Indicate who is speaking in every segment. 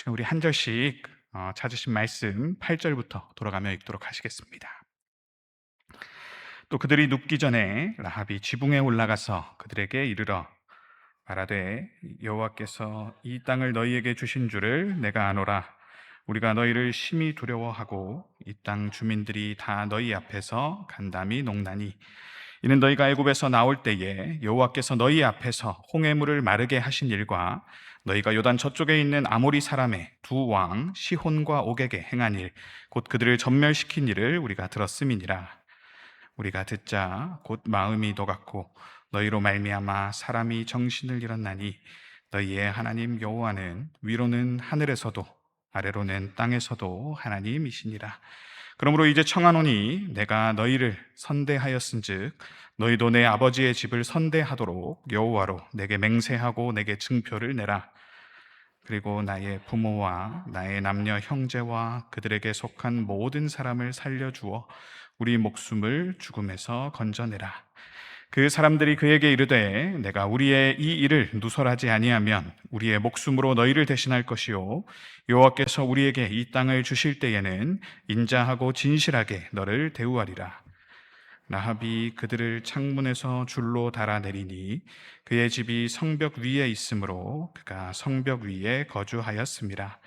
Speaker 1: 지금 우리 한 절씩 찾으신 말씀 8절부터 돌아가며 읽도록 하시겠습니다. 또 그들이 눕기 전에 라합이 지붕에 올라가서 그들에게 이르러 말하되 여호와께서 이 땅을 너희에게 주신 줄을 내가 아노라. 우리가 너희를 심히 두려워하고 이 땅 주민들이 다 너희 앞에서 간담이 녹나니 이는 너희가 애굽에서 나올 때에 여호와께서 너희 앞에서 홍해물을 마르게 하신 일과 너희가 요단 저쪽에 있는 아모리 사람의 두 왕 시혼과 옥에게 행한 일 곧 그들을 전멸시킨 일을 우리가 들었음이니라. 우리가 듣자 곧 마음이 녹았고 너희로 말미암아 사람이 정신을 잃었나니 너희의 하나님 여호와는 위로는 하늘에서도 아래로는 땅에서도 하나님이시니라. 그러므로 이제 청하노니 내가 너희를 선대하였은즉 너희도 내 아버지의 집을 선대하도록 여호와로 내게 맹세하고 내게 증표를 내라. 그리고 나의 부모와 나의 남녀 형제와 그들에게 속한 모든 사람을 살려주어 우리 목숨을 죽음에서 건져내라. 그 사람들이 그에게 이르되 내가 우리의 이 일을 누설하지 아니하면 우리의 목숨으로 너희를 대신할 것이요 여호와께서 우리에게 이 땅을 주실 때에는 인자하고 진실하게 너를 대우하리라. 라합이 그들을 창문에서 줄로 달아내리니 그의 집이 성벽 위에 있으므로 그가 성벽 위에 거주하였습니다.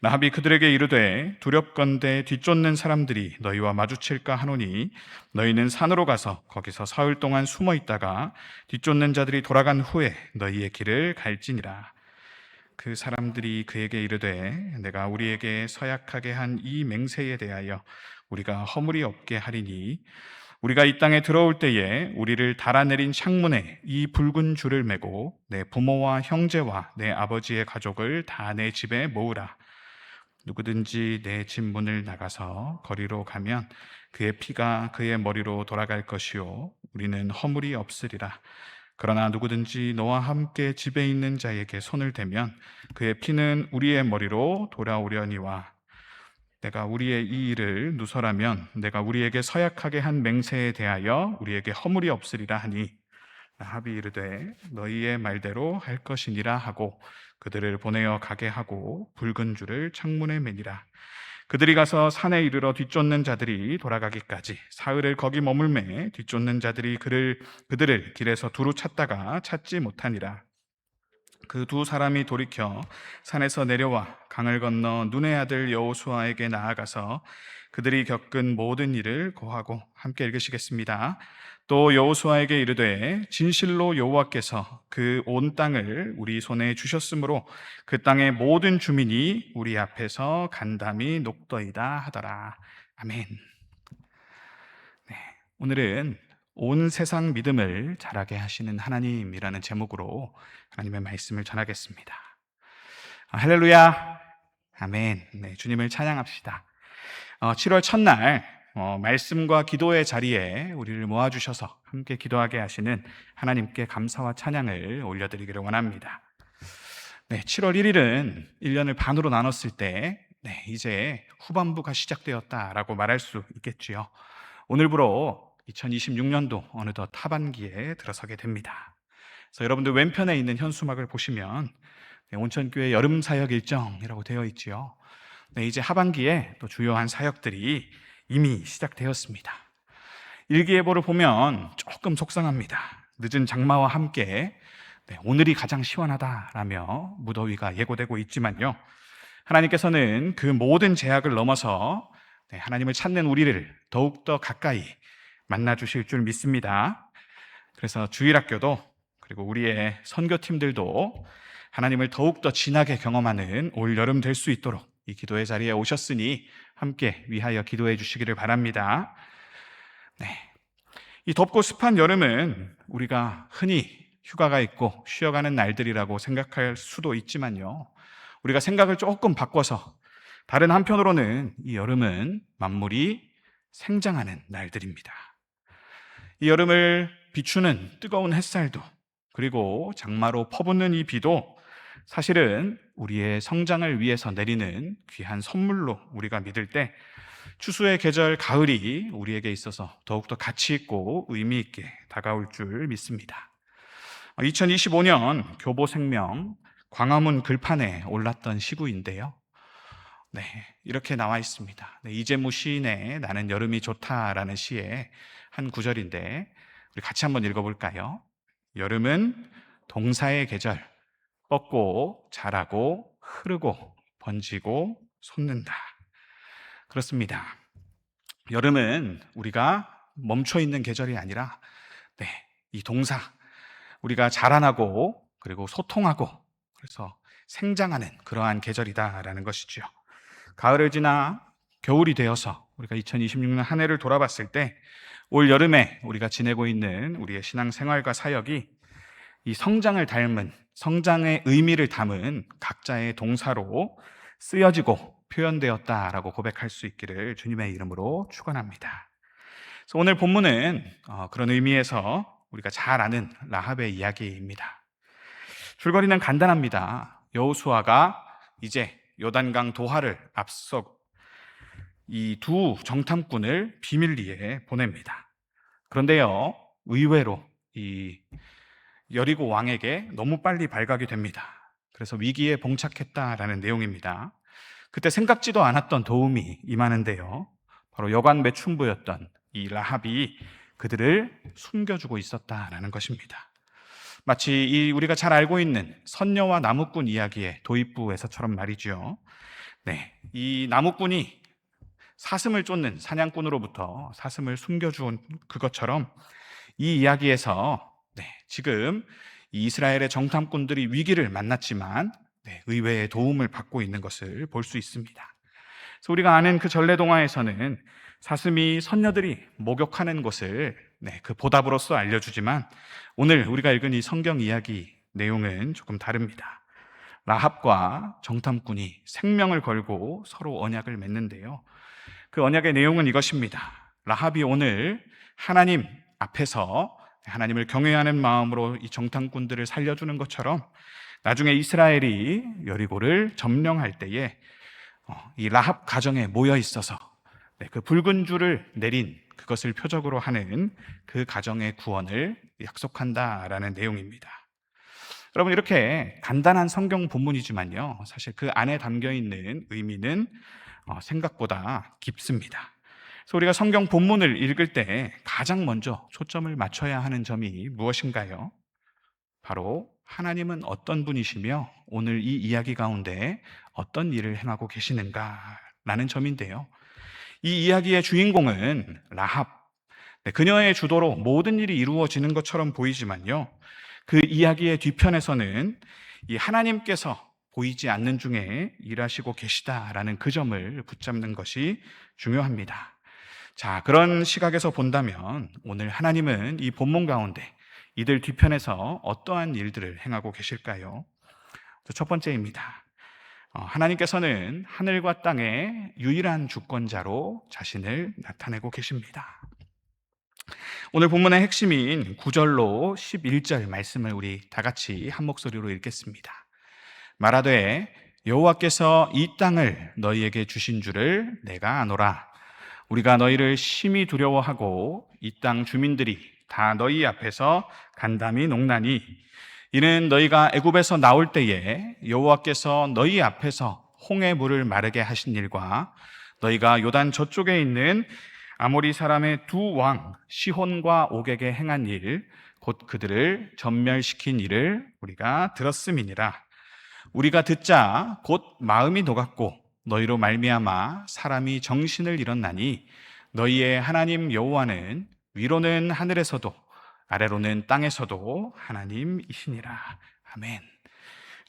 Speaker 1: 라합이 그들에게 이르되 두렵건대 뒤쫓는 사람들이 너희와 마주칠까 하노니 너희는 산으로 가서 거기서 사흘 동안 숨어 있다가 뒤쫓는 자들이 돌아간 후에 너희의 길을 갈지니라. 그 사람들이 그에게 이르되 내가 우리에게 서약하게 한 이 맹세에 대하여 우리가 허물이 없게 하리니 우리가 이 땅에 들어올 때에 우리를 달아내린 창문에 이 붉은 줄을 매고 내 부모와 형제와 내 아버지의 가족을 다 내 집에 모으라. 누구든지 내 집 문을 나가서 거리로 가면 그의 피가 그의 머리로 돌아갈 것이요 우리는 허물이 없으리라. 그러나 누구든지 너와 함께 집에 있는 자에게 손을 대면 그의 피는 우리의 머리로 돌아오려니와 내가 우리의 이 일을 누설하면 내가 우리에게 서약하게 한 맹세에 대하여 우리에게 허물이 없으리라 하니 라합이 이르되 너희의 말대로 할 것이니라 하고 그들을 보내어 가게 하고 붉은 줄을 창문에 매니라. 그들이 가서 산에 이르러 뒤쫓는 자들이 돌아가기까지 사흘을 거기 머물매 뒤쫓는 자들이 그들을 길에서 두루 찾다가 찾지 못하니라. 그 두 사람이 돌이켜 산에서 내려와 강을 건너 눈의 아들 여호수아에게 나아가서 그들이 겪은 모든 일을 고하고 함께 읽으시겠습니다. 또 여호수아에게 이르되 진실로 여호와께서 그 온 땅을 우리 손에 주셨으므로 그 땅의 모든 주민이 우리 앞에서 간담이 녹더이다 하더라. 아멘. 네, 오늘은 온 세상 믿음을 자라게 하시는 하나님이라는 제목으로 하나님의 말씀을 전하겠습니다. 할렐루야. 아멘. 네, 주님을 찬양합시다. 7월 첫날 말씀과 기도의 자리에 우리를 모아주셔서 함께 기도하게 하시는 하나님께 감사와 찬양을 올려드리기를 원합니다. 네, 7월 1일은 1년을 반으로 나눴을 때 이제 후반부가 시작되었다라고 말할 수 있겠지요. 오늘부로 2026년도 어느덧 하반기에 들어서게 됩니다. 그래서 여러분들 왼편에 있는 현수막을 보시면 온천교회 여름 사역 일정이라고 되어 있지요. 이제 하반기에 또 주요한 사역들이 이미 시작되었습니다. 일기예보를 보면 조금 속상합니다. 늦은 장마와 함께 오늘이 가장 시원하다라며 무더위가 예고되고 있지만요. 하나님께서는 그 모든 제약을 넘어서 하나님을 찾는 우리를 더욱더 가까이 만나주실 줄 믿습니다. 그래서 주일학교도 그리고 우리의 선교팀들도 하나님을 더욱더 진하게 경험하는 올 여름 될 수 있도록 이 기도의 자리에 오셨으니 함께 위하여 기도해 주시기를 바랍니다. 이 덥고 습한 여름은 우리가 흔히 휴가가 있고 쉬어가는 날들이라고 생각할 수도 있지만요. 우리가 생각을 조금 바꿔서 다른 한편으로는 이 여름은 만물이 생장하는 날들입니다. 이 여름을 비추는 뜨거운 햇살도 그리고 장마로 퍼붓는 이 비도 사실은 우리의 성장을 위해서 내리는 귀한 선물로 우리가 믿을 때 추수의 계절 가을이 우리에게 있어서 더욱더 가치 있고 의미 있게 다가올 줄 믿습니다. 2025년 교보생명 광화문 글판에 올랐던 시구인데요. 네, 이렇게 나와 있습니다. 네, 이재무 시인의 나는 여름이 좋다라는 시의 한 구절인데 우리 같이 한번 읽어볼까요? 여름은 동사의 계절, 뻗고 자라고 흐르고 번지고 솟는다. 그렇습니다. 여름은 우리가 멈춰 있는 계절이 아니라 네, 이 동사 우리가 자라나고 그리고 소통하고 그래서 생장하는 그러한 계절이다라는 것이죠. 가을을 지나 겨울이 되어서 우리가 2026년 한 해를 돌아봤을 때 올 여름에 우리가 지내고 있는 우리의 신앙생활과 사역이 이 성장을 닮은 성장의 의미를 담은 각자의 동사로 쓰여지고 표현되었다라고 고백할 수 있기를 주님의 이름으로 축원합니다. 그래서 오늘 본문은 그런 의미에서 우리가 잘 아는 라합의 이야기입니다. 줄거리는 간단합니다. 여호수아가 이제 요단강 도하를 앞서 이 두 정탐꾼을 비밀리에 보냅니다. 그런데요, 의외로 이 여리고 왕에게 너무 빨리 발각이 됩니다. 그래서 위기에 봉착했다라는 내용입니다. 그때 생각지도 않았던 도움이 임하는데요, 바로 여관 매춘부였던 이 라합이 그들을 숨겨주고 있었다라는 것입니다. 마치 우리가 잘 알고 있는 선녀와 나무꾼 이야기의 도입부에서처럼 말이죠. 네, 이 나무꾼이 사슴을 쫓는 사냥꾼으로부터 사슴을 숨겨준 그것처럼 이 이야기에서 지금 이 이스라엘의 정탐꾼들이 위기를 만났지만 의외의 도움을 받고 있는 것을 볼 수 있습니다. 그래서 우리가 아는 그 전래동화에서는 사슴이 선녀들이 목욕하는 곳을 그 보답으로서 알려주지만 오늘 우리가 읽은 이 성경 이야기 내용은 조금 다릅니다. 라합과 정탐꾼이 생명을 걸고 서로 언약을 맺는데요, 그 언약의 내용은 이것입니다. 라합이 오늘 하나님 앞에서 하나님을 경외하는 마음으로 이 정탐꾼들을 살려주는 것처럼 나중에 이스라엘이 여리고를 점령할 때에 이 라합 가정에 모여 있어서 그 붉은 줄을 내린 그것을 표적으로 하는 그 가정의 구원을 약속한다라는 내용입니다. 여러분, 이렇게 간단한 성경 본문이지만요, 사실 그 안에 담겨 있는 의미는 생각보다 깊습니다. 그래서 우리가 성경 본문을 읽을 때 가장 먼저 초점을 맞춰야 하는 점이 무엇인가요? 바로 하나님은 어떤 분이시며 오늘 이 이야기 가운데 어떤 일을 행하고 계시는가라는 점인데요, 이 이야기의 주인공은 라합, 그녀의 주도로 모든 일이 이루어지는 것처럼 보이지만요, 그 이야기의 뒤편에서는 이 하나님께서 보이지 않는 중에 일하시고 계시다라는 그 점을 붙잡는 것이 중요합니다. 자, 그런 시각에서 본다면 오늘 하나님은 이 본문 가운데 이들 뒤편에서 어떠한 일들을 행하고 계실까요? 첫 번째입니다. 하나님께서는 하늘과 땅의 유일한 주권자로 자신을 나타내고 계십니다. 오늘 본문의 핵심인 9절로 11절 말씀을 우리 다 같이 한 목소리로 읽겠습니다. 말하되 여호와께서 이 땅을 너희에게 주신 줄을 내가 아노라. 우리가 너희를 심히 두려워하고 이 땅 주민들이 다 너희 앞에서 간담이 농나니 이는 너희가 애굽에서 나올 때에 여호와께서 너희 앞에서 홍해 물을 마르게 하신 일과 너희가 요단 저쪽에 있는 아모리 사람의 두 왕 시혼과 옥에게 행한 일, 곧 그들을 전멸시킨 일을 우리가 들었음이니라. 우리가 듣자 곧 마음이 녹았고 너희로 말미암아 사람이 정신을 잃었나니 너희의 하나님 여호와는 위로는 하늘에서도 아래로는 땅에서도 하나님이시니라. 아멘.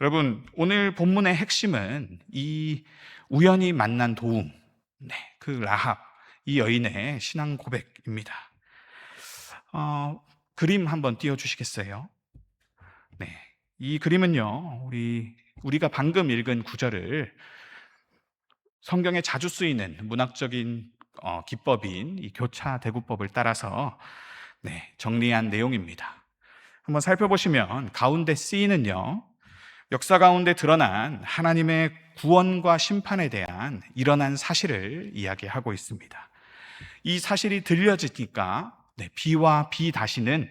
Speaker 1: 여러분, 오늘 본문의 핵심은 이 우연히 만난 도움, 그 라합, 이 여인의 신앙 고백입니다. 그림 한번 띄워주시겠어요? 이 그림은요, 우리가 방금 읽은 구절을 성경에 자주 쓰이는 문학적인 기법인 이 교차 대구법을 따라서 정리한 내용입니다. 한번 살펴보시면 가운데 C는요, 역사 가운데 드러난 하나님의 구원과 심판에 대한 일어난 사실을 이야기하고 있습니다. 이 사실이 들려지니까 B와 B 다시는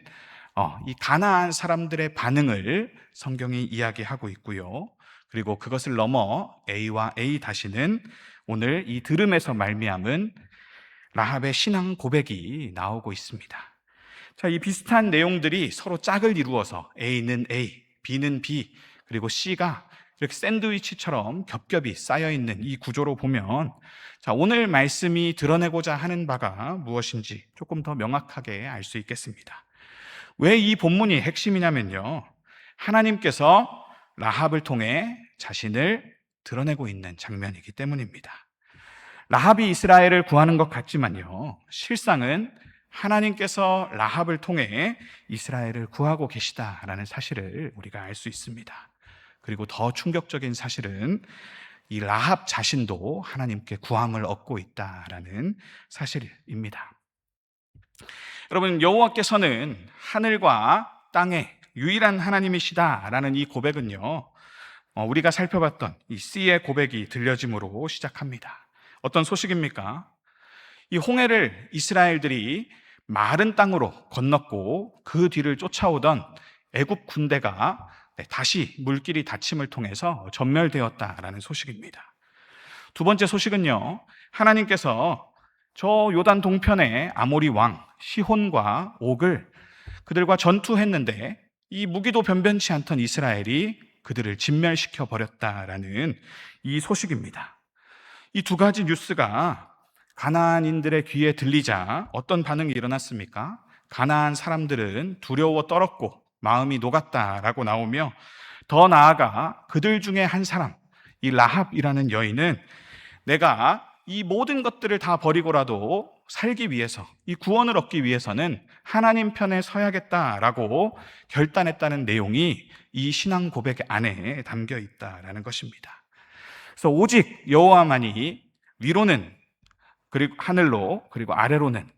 Speaker 1: 이 가나안 사람들의 반응을 성경이 이야기하고 있고요. 그리고 그것을 넘어 A와 A 다시는 오늘 이 들음에서 말미암은 라합의 신앙 고백이 나오고 있습니다. 자, 이 비슷한 내용들이 서로 짝을 이루어서 A는 A, B는 B, 그리고 C가 이렇게 샌드위치처럼 겹겹이 쌓여있는 이 구조로 보면, 자, 오늘 말씀이 드러내고자 하는 바가 무엇인지 조금 더 명확하게 알 수 있겠습니다. 왜 이 본문이 핵심이냐면요, 하나님께서 라합을 통해 자신을 드러내고 있는 장면이기 때문입니다. 라합이 이스라엘을 구하는 것 같지만요, 실상은 하나님께서 라합을 통해 이스라엘을 구하고 계시다라는 사실을 우리가 알 수 있습니다. 그리고 더 충격적인 사실은 이 라합 자신도 하나님께 구함을 얻고 있다라는 사실입니다. 여러분, 여호와께서는 하늘과 땅의 유일한 하나님이시다라는 이 고백은요, 우리가 살펴봤던 이 C의 고백이 들려짐으로 시작합니다. 어떤 소식입니까? 이 홍해를 이스라엘들이 마른 땅으로 건넜고 그 뒤를 쫓아오던 애굽 군대가 다시 물길이 닫힘을 통해서 전멸되었다라는 소식입니다. 두 번째 소식은요, 하나님께서 저 요단 동편의 아모리 왕 시혼과 옥을 그들과 전투했는데 이 무기도 변변치 않던 이스라엘이 그들을 진멸시켜 버렸다라는 이 소식입니다. 이 두 가지 뉴스가 가나안인들의 귀에 들리자 어떤 반응이 일어났습니까? 가나안 사람들은 두려워 떨었고 마음이 녹았다라고 나오며, 더 나아가 그들 중에 한 사람, 이 라합이라는 여인은 내가 이 모든 것들을 다 버리고라도 살기 위해서, 이 구원을 얻기 위해서는 하나님 편에 서야겠다라고 결단했다는 내용이 이 신앙 고백 안에 담겨 있다라는 것입니다. 그래서 오직 여호와만이 위로는 그리고 하늘로, 그리고 아래로는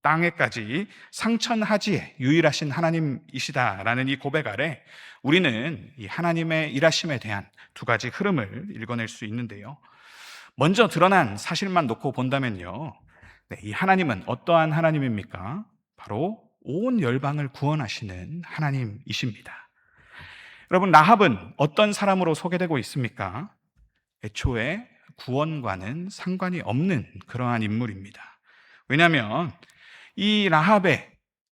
Speaker 1: 땅에까지 상천하지에 유일하신 하나님이시다라는 이 고백 아래 우리는 이 하나님의 일하심에 대한 두 가지 흐름을 읽어낼 수 있는데요. 먼저 드러난 사실만 놓고 본다면요, 이 하나님은 어떠한 하나님입니까? 바로 온 열방을 구원하시는 하나님이십니다. 여러분, 라합은 어떤 사람으로 소개되고 있습니까? 애초에 구원과는 상관이 없는 그러한 인물입니다. 왜냐하면 이 라합의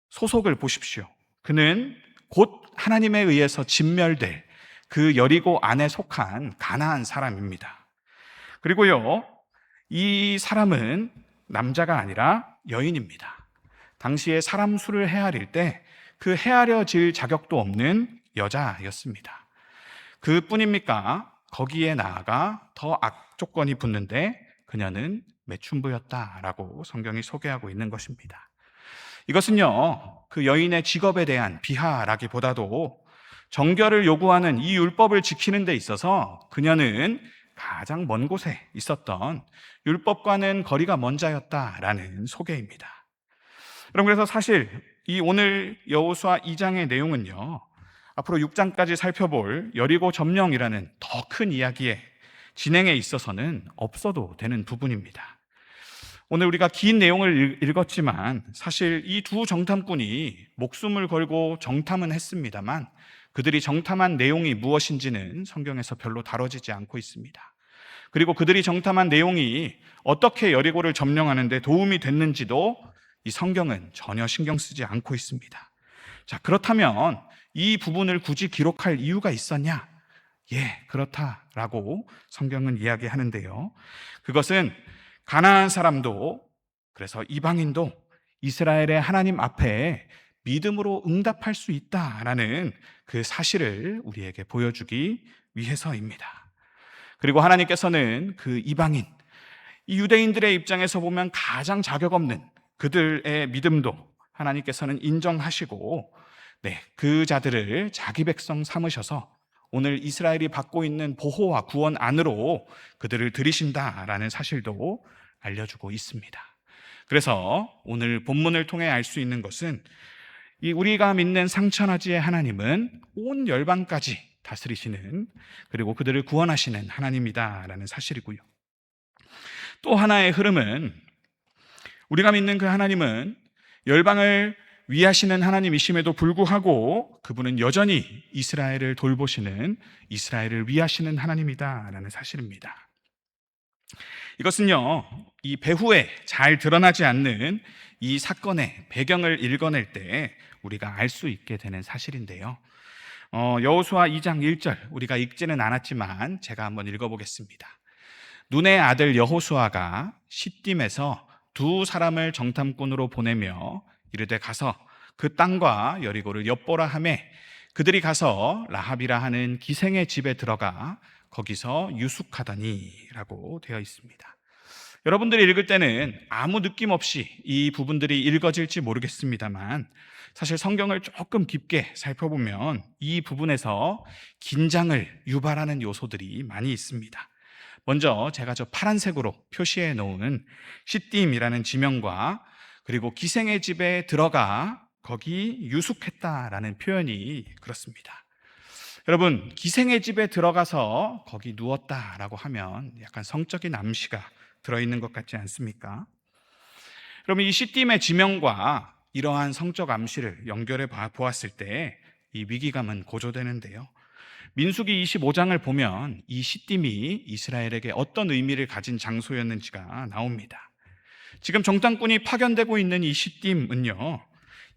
Speaker 1: 소속을 보십시오. 그는 곧 하나님에 의해서 진멸될 그 여리고 안에 속한 가나안 사람입니다. 그리고요, 이 사람은 남자가 아니라 여인입니다. 당시에 사람 수를 헤아릴 때 그 헤아려질 자격도 없는 여자였습니다. 그뿐입니까? 거기에 나아가 더 악조건이 붙는데 그녀는 매춘부였다라고 성경이 소개하고 있는 것입니다. 이것은요, 그 여인의 직업에 대한 비하라기보다도 정결을 요구하는 이 율법을 지키는 데 있어서 그녀는 가장 먼 곳에 있었던 율법과는 거리가 먼 자였다라는 소개입니다. 여러분, 그래서 사실 이 오늘 여호수아 2장의 내용은요, 앞으로 6장까지 살펴볼 여리고 점령이라는 더 큰 이야기의 진행에 있어서는 없어도 되는 부분입니다. 오늘 우리가 긴 내용을 읽었지만 사실 이 두 정탐꾼이 목숨을 걸고 정탐은 했습니다만 그들이 정탐한 내용이 무엇인지는 성경에서 별로 다뤄지지 않고 있습니다. 그리고 그들이 정탐한 내용이 어떻게 여리고를 점령하는 데 도움이 됐는지도 이 성경은 전혀 신경 쓰지 않고 있습니다. 자, 그렇다면 이 부분을 굳이 기록할 이유가 있었냐? 예, 그렇다라고 성경은 이야기하는데요. 그것은 가나안 사람도, 그래서 이방인도 이스라엘의 하나님 앞에 믿음으로 응답할 수 있다라는 그 사실을 우리에게 보여주기 위해서입니다. 그리고 하나님께서는 그 이방인, 이 유대인들의 입장에서 보면 가장 자격 없는 그들의 믿음도 하나님께서는 인정하시고, 그 자들을 자기 백성 삼으셔서 오늘 이스라엘이 받고 있는 보호와 구원 안으로 그들을 들이신다라는 사실도 알려주고 있습니다. 그래서 오늘 본문을 통해 알 수 있는 것은 이 우리가 믿는 상천하지의 하나님은 온 열방까지 다스리시는, 그리고 그들을 구원하시는 하나님이다라는 사실이고요. 또 하나의 흐름은 우리가 믿는 그 하나님은 열방을 위하시는 하나님이심에도 불구하고 그분은 여전히 이스라엘을 돌보시는, 이스라엘을 위하시는 하나님이다라는 사실입니다. 이것은요, 이 배후에 잘 드러나지 않는 이 사건의 배경을 읽어낼 때 우리가 알 수 있게 되는 사실인데요. 여호수아 2장 1절, 우리가 읽지는 않았지만 제가 한번 읽어보겠습니다. 눈의 아들 여호수아가 시딤에서 두 사람을 정탐꾼으로 보내며 이르되 가서 그 땅과 여리고를 엿보라 하매 그들이 가서 라합이라 하는 기생의 집에 들어가 거기서 유숙하더니 라고 되어 있습니다. 여러분들이 읽을 때는 아무 느낌 없이 이 부분들이 읽어질지 모르겠습니다만 사실 성경을 조금 깊게 살펴보면 이 부분에서 긴장을 유발하는 요소들이 많이 있습니다. 먼저 제가 저 파란색으로 표시해 놓은 시딤이라는 지명과 그리고 기생의 집에 들어가 거기 유숙했다라는 표현이 그렇습니다. 여러분, 기생의 집에 들어가서 거기 누웠다라고 하면 약간 성적인 암시가 들어있는 것 같지 않습니까? 그러면 이 시딤의 지명과 이러한 성적 암시를 연결해 보았을 때 이 위기감은 고조되는데요. 민수기 25장을 보면 이 시딤이 이스라엘에게 어떤 의미를 가진 장소였는지가 나옵니다. 지금 정탐꾼이 파견되고 있는 이 시딤은요,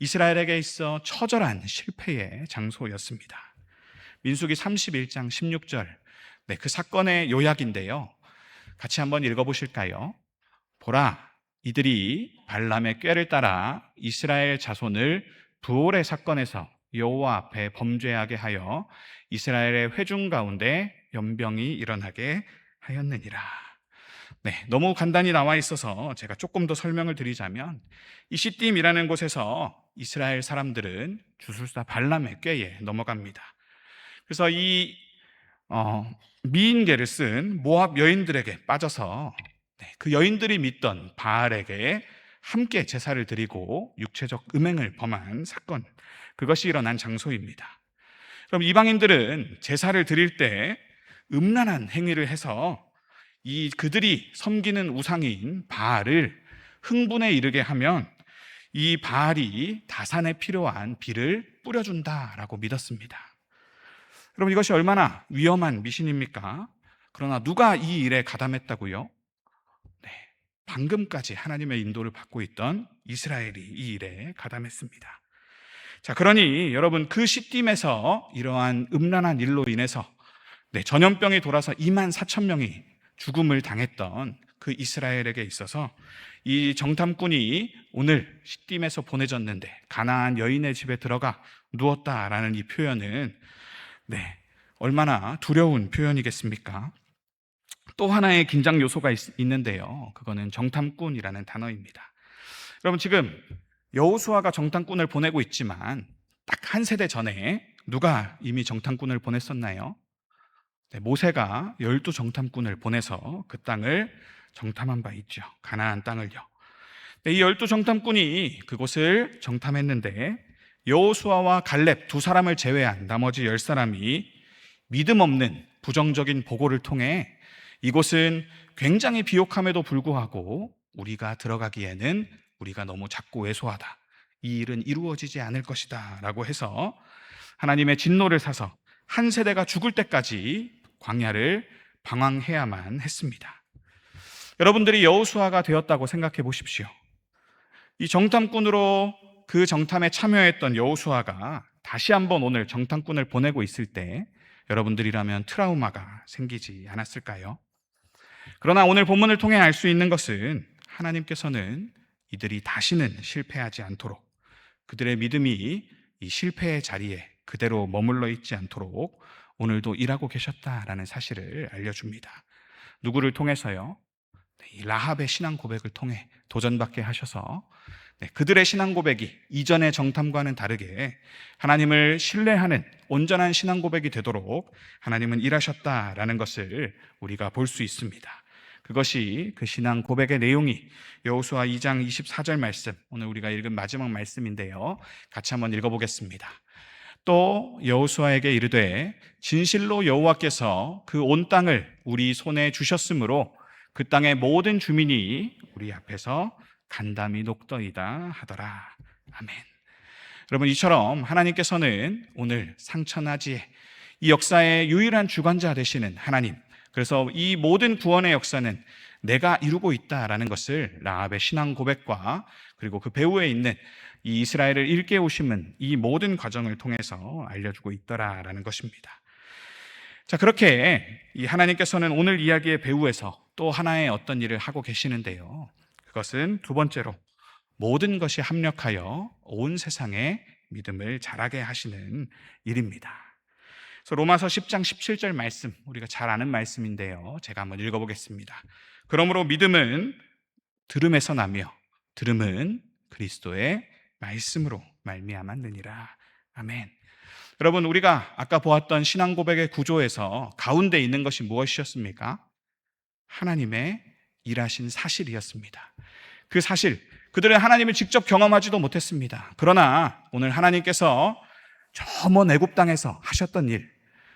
Speaker 1: 이스라엘에게 있어 처절한 실패의 장소였습니다. 민수기 31장 16절, 그 사건의 요약인데요. 같이 한번 읽어보실까요? 보라, 이들이 발람의 꾀를 따라 이스라엘 자손을 부올의 사건에서 여호와 앞에 범죄하게 하여 이스라엘의 회중 가운데 연병이 일어나게 하였느니라. 너무 간단히 나와 있어서 제가 조금 더 설명을 드리자면 이 시딤이라는 곳에서 이스라엘 사람들은 주술사 발람의 꾀에 넘어갑니다. 그래서 이 미인계를 쓴 모압 여인들에게 빠져서 그 여인들이 믿던 바알에게 함께 제사를 드리고 육체적 음행을 범한 사건, 그것이 일어난 장소입니다. 그럼 이방인들은 제사를 드릴 때 음란한 행위를 해서 그들이 섬기는 우상인 바알을 흥분에 이르게 하면 이 바알이 다산에 필요한 비를 뿌려준다라고 믿었습니다. 여러분, 이것이 얼마나 위험한 미신입니까? 그러나 누가 이 일에 가담했다고요? 방금까지 하나님의 인도를 받고 있던 이스라엘이 이 일에 가담했습니다. 자, 그러니 여러분, 그 시딤에서 이러한 음란한 일로 인해서 전염병이 돌아서 2만 4천 명이 죽음을 당했던 그 이스라엘에게 있어서 이 정탐꾼이 오늘 시딤에서 보내졌는데 가나안 여인의 집에 들어가 누웠다라는 이 표현은 얼마나 두려운 표현이겠습니까? 또 하나의 긴장 요소가 있는데요. 그거는 정탐꾼이라는 단어입니다. 여러분, 지금 여호수아가 정탐꾼을 보내고 있지만 딱 한 세대 전에 누가 이미 정탐꾼을 보냈었나요? 모세가 12 정탐꾼을 보내서 그 땅을 정탐한 바 있죠. 가나안 땅을요. 이 12 정탐꾼이 그곳을 정탐했는데 여호수아와 갈렙 두 사람을 제외한 나머지 10사람이 믿음 없는 부정적인 보고를 통해 이곳은 굉장히 비옥함에도 불구하고 우리가 들어가기에는 우리가 너무 작고 왜소하다, 이 일은 이루어지지 않을 것이다 라고 해서 하나님의 진노를 사서 한 세대가 죽을 때까지 광야를 방황해야만 했습니다. 여러분들이 여호수아가 되었다고 생각해 보십시오. 이 정탐꾼으로 그 정탐에 참여했던 여호수아가 다시 한번 오늘 정탐꾼을 보내고 있을 때 여러분들이라면 트라우마가 생기지 않았을까요? 그러나 오늘 본문을 통해 알 수 있는 것은 하나님께서는 이들이 다시는 실패하지 않도록, 그들의 믿음이 이 실패의 자리에 그대로 머물러 있지 않도록 오늘도 일하고 계셨다라는 사실을 알려줍니다. 누구를 통해서요? 이 라합의 신앙 고백을 통해 도전받게 하셔서 그들의 신앙 고백이 이전의 정탐과는 다르게 하나님을 신뢰하는 온전한 신앙 고백이 되도록 하나님은 일하셨다라는 것을 우리가 볼 수 있습니다. 그것이 그 신앙 고백의 내용이 여호수아 2장 24절 말씀, 오늘 우리가 읽은 마지막 말씀인데요. 같이 한번 읽어보겠습니다. 또 여호수아에게 이르되 진실로 여호와께서 그 온 땅을 우리 손에 주셨으므로 그 땅의 모든 주민이 우리 앞에서 간담이 녹더이다 하더라. 아멘. 여러분, 이처럼 하나님께서는 오늘 상천하지의 이 역사의 유일한 주관자 되시는 하나님, 그래서 이 모든 구원의 역사는 내가 이루고 있다라는 것을 라합의 신앙 고백과 그리고 그 배후에 있는 이 이스라엘을 일깨우심은 이 모든 과정을 통해서 알려주고 있더라라는 것입니다. 자, 그렇게 이 하나님께서는 오늘 이야기의 배후에서 또 하나의 어떤 일을 하고 계시는데요. 그것은 두 번째로 모든 것이 합력하여 온 세상에 믿음을 자라게 하시는 일입니다. 그래서 로마서 10장 17절 말씀, 우리가 잘 아는 말씀인데요. 제가 한번 읽어보겠습니다. 그러므로 믿음은 들음에서 나며 들음은 그리스도의 말씀으로 말미암았느니라. 아멘. 여러분, 우리가 아까 보았던 신앙 고백의 구조에서 가운데 있는 것이 무엇이었습니까? 하나님의 일하신 사실이었습니다. 그 사실, 그들은 하나님을 직접 경험하지도 못했습니다. 그러나 오늘 하나님께서 저 먼 애굽 땅에서 하셨던 일,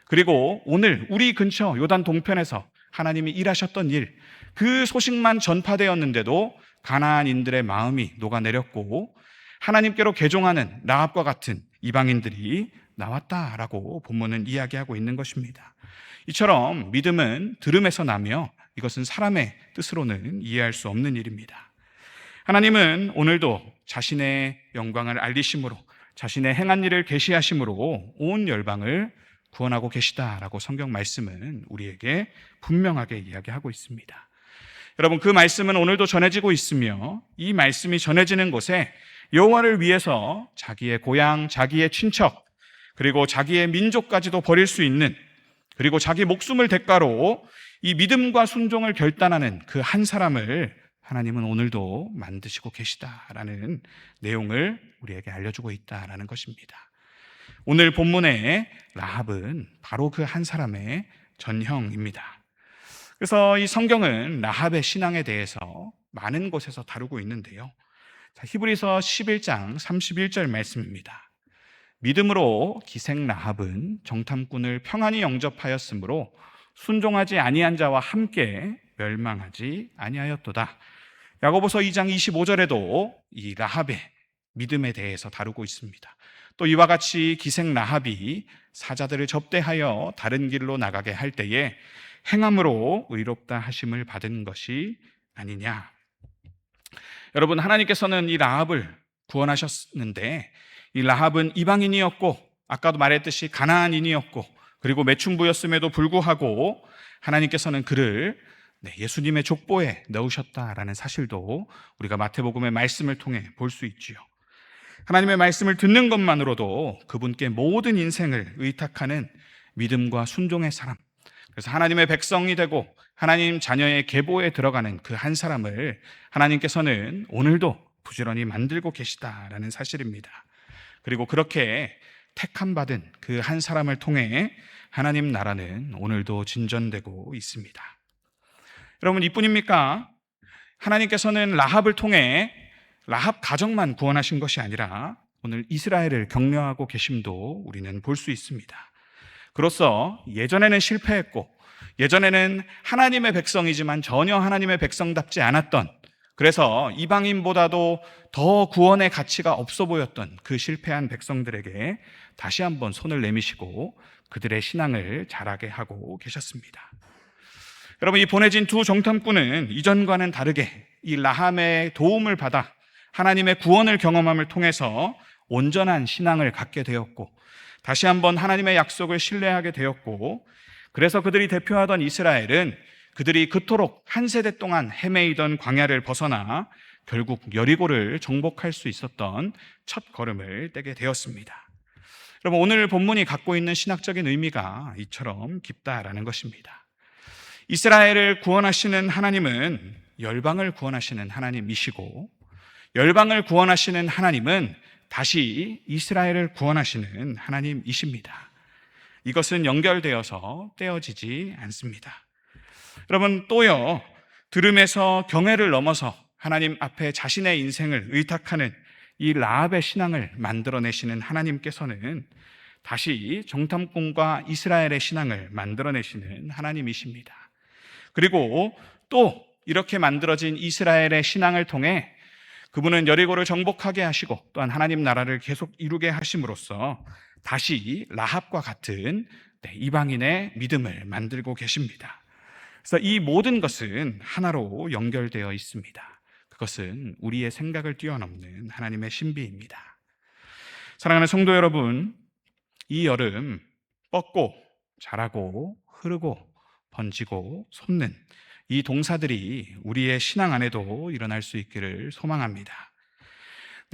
Speaker 1: 그리고 오늘 우리 근처 요단 동편에서 하나님이 일하셨던 일, 그 소식만 전파되었는데도 가나안인들의 마음이 녹아내렸고 하나님께로 개종하는 라합과 같은 이방인들이 나왔다라고 본문은 이야기하고 있는 것입니다. 이처럼 믿음은 들음에서 나며 이것은 사람의 뜻으로는 이해할 수 없는 일입니다. 하나님은 오늘도 자신의 영광을 알리심으로, 자신의 행한 일을 계시하심으로 온 열방을 구원하고 계시다라고 성경 말씀은 우리에게 분명하게 이야기하고 있습니다. 여러분, 그 말씀은 오늘도 전해지고 있으며 이 말씀이 전해지는 곳에 여호와를 위해서 자기의 고향, 자기의 친척, 그리고 자기의 민족까지도 버릴 수 있는, 그리고 자기 목숨을 대가로 이 믿음과 순종을 결단하는 그 한 사람을 하나님은 오늘도 만드시고 계시다라는 내용을 우리에게 알려주고 있다라는 것입니다. 오늘 본문의 라합은 바로 그 한 사람의 전형입니다. 그래서 이 성경은 라합의 신앙에 대해서 많은 곳에서 다루고 있는데요. 자, 히브리서 11장 31절 말씀입니다. 믿음으로 기생 라합은 정탐꾼을 평안히 영접하였으므로 순종하지 아니한 자와 함께 멸망하지 아니하였도다. 야고보서 2장 25절에도 이 라합의 믿음에 대해서 다루고 있습니다. 또 이와 같이 기생 라합이 사자들을 접대하여 다른 길로 나가게 할 때에 행함으로 의롭다 하심을 받은 것이 아니냐. 여러분, 하나님께서는 이 라합을 구원하셨는데 이 라합은 이방인이었고 아까도 말했듯이 가나안인이었고 그리고 매춘부였음에도 불구하고 하나님께서는 그를 예수님의 족보에 넣으셨다라는 사실도 우리가 마태복음의 말씀을 통해 볼 수 있지요. 하나님의 말씀을 듣는 것만으로도 그분께 모든 인생을 의탁하는 믿음과 순종의 사람, 그래서 하나님의 백성이 되고 하나님 자녀의 계보에 들어가는 그 한 사람을 하나님께서는 오늘도 부지런히 만들고 계시다라는 사실입니다. 그리고 그렇게 택함 받은 그 한 사람을 통해 하나님 나라는 오늘도 진전되고 있습니다. 여러분, 이뿐입니까? 하나님께서는 라합을 통해 라합 가정만 구원하신 것이 아니라 오늘 이스라엘을 격려하고 계심도 우리는 볼 수 있습니다. 그로써 예전에는 실패했고 예전에는 하나님의 백성이지만 전혀 하나님의 백성답지 않았던, 그래서 이방인보다도 더 구원의 가치가 없어 보였던 그 실패한 백성들에게 다시 한번 손을 내미시고 그들의 신앙을 자라게 하고 계셨습니다. 여러분, 이 보내진 두 정탐꾼은 이전과는 다르게 이 라합의 도움을 받아 하나님의 구원을 경험함을 통해서 온전한 신앙을 갖게 되었고 다시 한번 하나님의 약속을 신뢰하게 되었고, 그래서 그들이 대표하던 이스라엘은 그들이 그토록 한 세대 동안 헤매이던 광야를 벗어나 결국 여리고를 정복할 수 있었던 첫 걸음을 떼게 되었습니다. 여러분, 오늘 본문이 갖고 있는 신학적인 의미가 이처럼 깊다라는 것입니다. 이스라엘을 구원하시는 하나님은 열방을 구원하시는 하나님이시고, 열방을 구원하시는 하나님은 다시 이스라엘을 구원하시는 하나님이십니다. 이것은 연결되어서 떼어지지 않습니다. 여러분, 또요, 들음에서 경외를 넘어서 하나님 앞에 자신의 인생을 의탁하는 이 라합의 신앙을 만들어내시는 하나님께서는 다시 정탐꾼과 이스라엘의 신앙을 만들어내시는 하나님이십니다. 그리고 또 이렇게 만들어진 이스라엘의 신앙을 통해 그분은 여리고를 정복하게 하시고 또한 하나님 나라를 계속 이루게 하심으로써 다시 라합과 같은 이방인의 믿음을 만들고 계십니다. 그래서 이 모든 것은 하나로 연결되어 있습니다. 그것은 우리의 생각을 뛰어넘는 하나님의 신비입니다. 사랑하는 성도 여러분, 이 여름 뻗고 자라고 흐르고 번지고 솟는 이 동사들이 우리의 신앙 안에도 일어날 수 있기를 소망합니다.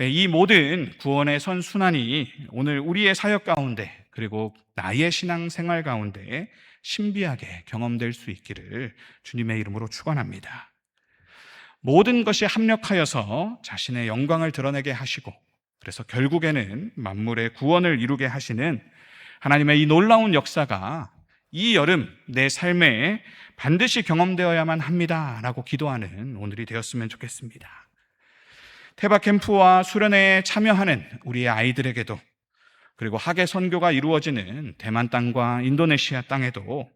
Speaker 1: 이 모든 구원의 선순환이 오늘 우리의 사역 가운데 그리고 나의 신앙 생활 가운데 신비하게 경험될 수 있기를 주님의 이름으로 축원합니다. 모든 것이 합력하여서 자신의 영광을 드러내게 하시고 그래서 결국에는 만물의 구원을 이루게 하시는 하나님의 이 놀라운 역사가 이 여름 내 삶에 반드시 경험되어야만 합니다 라고 기도하는 오늘이 되었으면 좋겠습니다. 태박 캠프와 수련회에 참여하는 우리의 아이들에게도 그리고 학예 선교가 이루어지는 대만 땅과 인도네시아 땅에도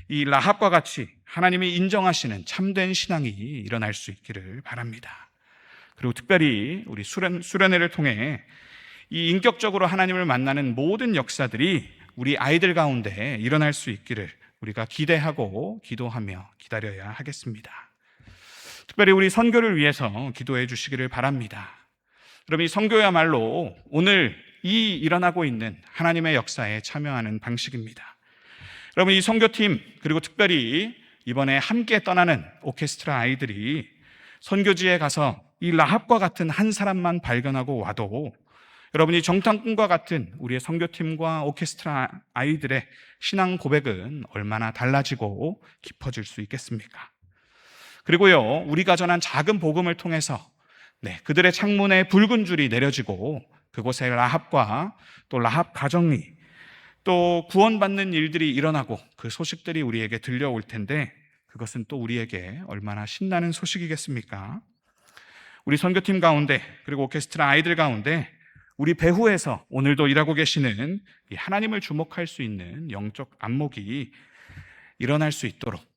Speaker 1: 이 라합과 같이 하나님이 인정하시는 참된 신앙이 일어날 수 있기를 바랍니다. 그리고 특별히 우리 수련회를 통해 이 인격적으로 하나님을 만나는 모든 역사들이 우리 아이들 가운데 일어날 수 있기를 우리가 기대하고 기도하며 기다려야 하겠습니다. 특별히 우리 선교를 위해서 기도해 주시기를 바랍니다. 그럼 이 선교야말로 오늘 이 일어나고 있는 하나님의 역사에 참여하는 방식입니다. 여러분, 이 선교팀 그리고 특별히 이번에 함께 떠나는 오케스트라 아이들이 선교지에 가서 이 라합과 같은 한 사람만 발견하고 와도 여러분이 정탐꾼과 같은 우리의 선교팀과 오케스트라 아이들의 신앙 고백은 얼마나 달라지고 깊어질 수 있겠습니까? 그리고요, 우리가 전한 작은 복음을 통해서 그들의 창문에 붉은 줄이 내려지고 그곳에 라합과 또 라합 가정이 또 구원받는 일들이 일어나고 그 소식들이 우리에게 들려올 텐데 그것은 또 우리에게 얼마나 신나는 소식이겠습니까? 우리 선교팀 가운데 그리고 오케스트라 아이들 가운데 우리 배후에서 오늘도 일하고 계시는 이 하나님을 주목할 수 있는 영적 안목이 일어날 수 있도록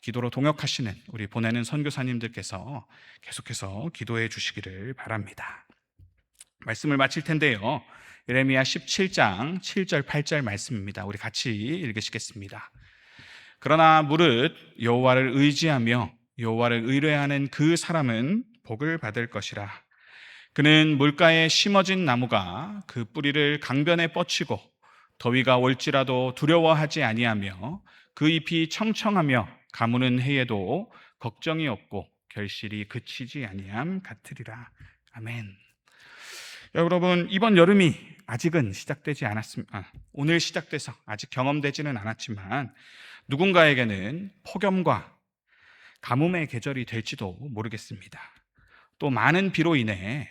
Speaker 1: 기도로 동역하시는 우리 보내는 선교사님들께서 계속해서 기도해 주시기를 바랍니다. 말씀을 마칠 텐데요, 예레미야 17장 7절 8절 말씀입니다. 우리 같이 읽으시겠습니다. 그러나 무릇 여호와를 의지하며 여호와를 의뢰하는 그 사람은 복을 받을 것이라. 그는 물가에 심어진 나무가 그 뿌리를 강변에 뻗치고 더위가 올지라도 두려워하지 아니하며 그 잎이 청청하며 가무는 해에도 걱정이 없고 결실이 그치지 아니함 같으리라. 아멘. 여러분, 이번 여름이 아직은 시작되지 않았습니다. 오늘 시작돼서 아직 경험되지는 않았지만 누군가에게는 폭염과 가뭄의 계절이 될지도 모르겠습니다. 또 많은 비로 인해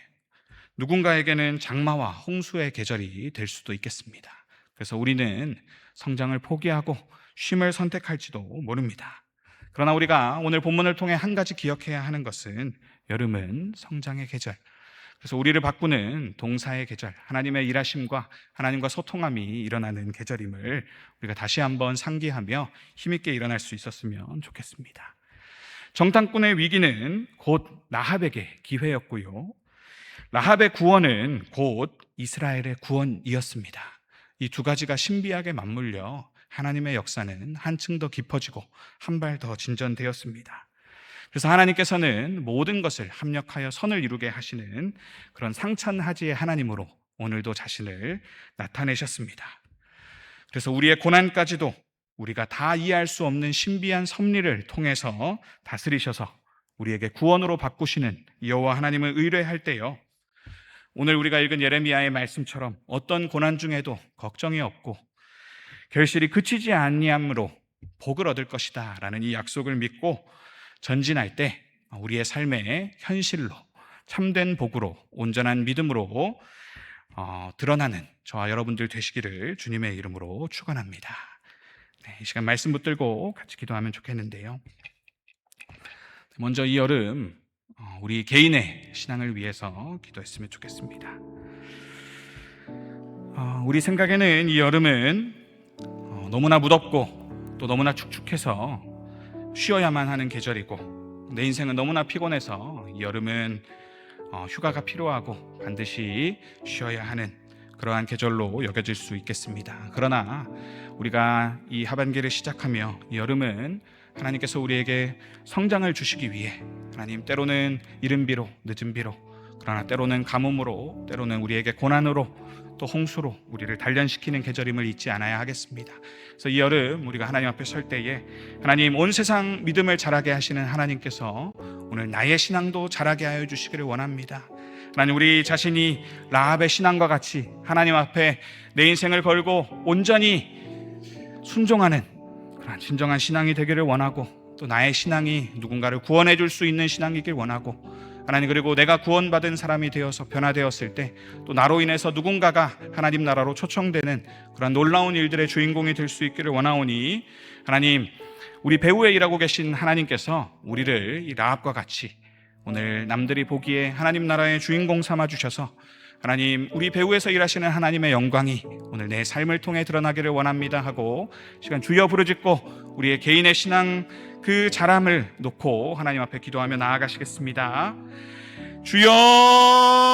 Speaker 1: 누군가에게는 장마와 홍수의 계절이 될 수도 있겠습니다. 그래서 우리는 성장을 포기하고 쉼을 선택할지도 모릅니다. 그러나 우리가 오늘 본문을 통해 한 가지 기억해야 하는 것은 여름은 성장의 계절, 그래서 우리를 바꾸는 동사의 계절, 하나님의 일하심과 하나님과 소통함이 일어나는 계절임을 우리가 다시 한번 상기하며 힘있게 일어날 수 있었으면 좋겠습니다. 정탐꾼의 위기는 곧 라합에게 기회였고요, 라합의 구원은 곧 이스라엘의 구원이었습니다. 이 두 가지가 신비하게 맞물려 하나님의 역사는 한층 더 깊어지고 한 발 더 진전되었습니다. 그래서 하나님께서는 모든 것을 합력하여 선을 이루게 하시는 그런 상천하지의 하나님으로 오늘도 자신을 나타내셨습니다. 그래서 우리의 고난까지도 우리가 다 이해할 수 없는 신비한 섭리를 통해서 다스리셔서 우리에게 구원으로 바꾸시는 여호와 하나님을 의뢰할 때요, 오늘 우리가 읽은 예레미야의 말씀처럼 어떤 고난 중에도 걱정이 없고 결실이 그치지 아니함으로 복을 얻을 것이다 라는 이 약속을 믿고 전진할 때 우리의 삶의 현실로 참된 복으로 온전한 믿음으로 드러나는 저와 여러분들 되시기를 주님의 이름으로 축원합니다. 이 시간 말씀 붙들고 같이 기도하면 좋겠는데요, 먼저 이 여름 우리 개인의 신앙을 위해서 기도했으면 좋겠습니다. 우리 생각에는 이 여름은 너무나 무덥고 또 너무나 축축해서 쉬어야만 하는 계절이고 내 인생은 너무나 피곤해서 이 여름은 휴가가 필요하고 반드시 쉬어야 하는 그러한 계절로 여겨질 수 있겠습니다. 그러나 우리가 이 하반기를 시작하며 이 여름은 하나님께서 우리에게 성장을 주시기 위해 하나님 때로는 이른 비로 늦은 비로 그러나 때로는 가뭄으로 때로는 우리에게 고난으로 또 홍수로 우리를 단련시키는 계절임을 잊지 않아야 하겠습니다. 그래서 이 여름 우리가 하나님 앞에 설 때에 하나님 온 세상 믿음을 자라게 하시는 하나님께서 오늘 나의 신앙도 자라게 하여 주시기를 원합니다. 하나님 우리 자신이 라합의 신앙과 같이 하나님 앞에 내 인생을 걸고 온전히 순종하는 그런 진정한 신앙이 되기를 원하고 또 나의 신앙이 누군가를 구원해 줄 수 있는 신앙이길 원하고 하나님 그리고 내가 구원받은 사람이 되어서 변화되었을 때 또 나로 인해서 누군가가 하나님 나라로 초청되는 그런 놀라운 일들의 주인공이 될 수 있기를 원하오니 하나님 우리 배후에 일하고 계신 하나님께서 우리를 이 라합과 같이 오늘 남들이 보기에 하나님 나라의 주인공 삼아 주셔서 하나님 우리 배후에서 일하시는 하나님의 영광이 오늘 내 삶을 통해 드러나기를 원합니다 하고 시간 주여 부르짖고 우리의 개인의 신앙 그 자람을 놓고 하나님 앞에 기도하며 나아가시겠습니다. 주여